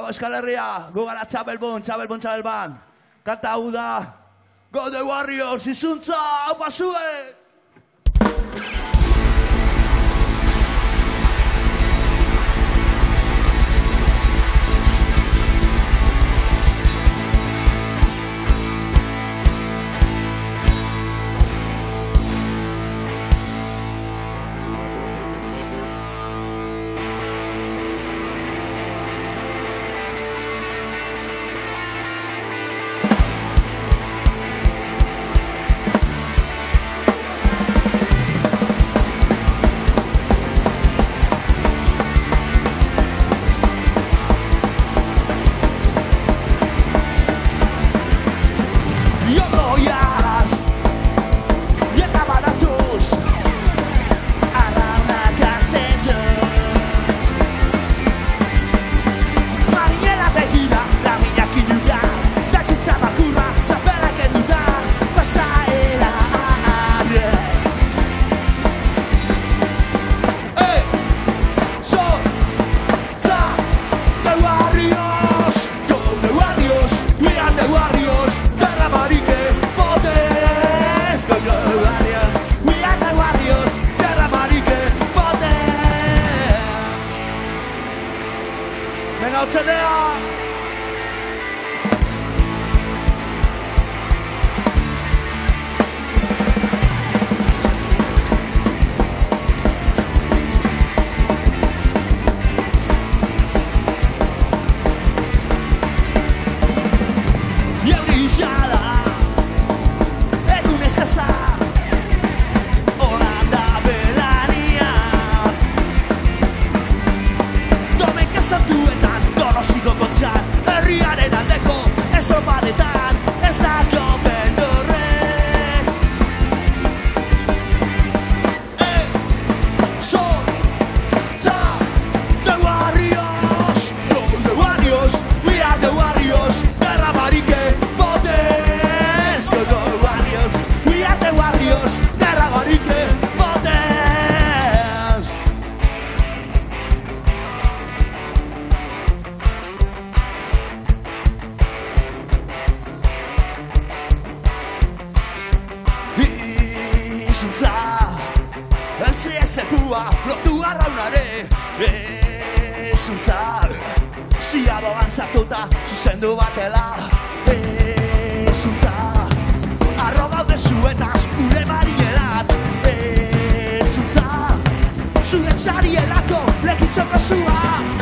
Euskal Herria, gu gara txabelbon, txabelban. Kanta hau da, Go the Warriors, izuntza, hau pasue! Venga, Otxenea! Euri xala, egun eskaza, Holanda belania. Domenka santuetan, Donostiko kontxan, herriaren aldeko estropadetan, ez da Beldurren. The Warriors, go the Warriors, we are the Warriors, Terra Marique, Potes, go the Warriors, we are the Warriors, Terra Marique, Potes. Izuntza, eutzi ez lekua, lotu arraunare. Izuntza, ziabogan sartuta, zuzendu batela. Izuntza, arro gaude zuetaz, ure marielat. Izuntza, zuen sarielako, lekitzoko zua.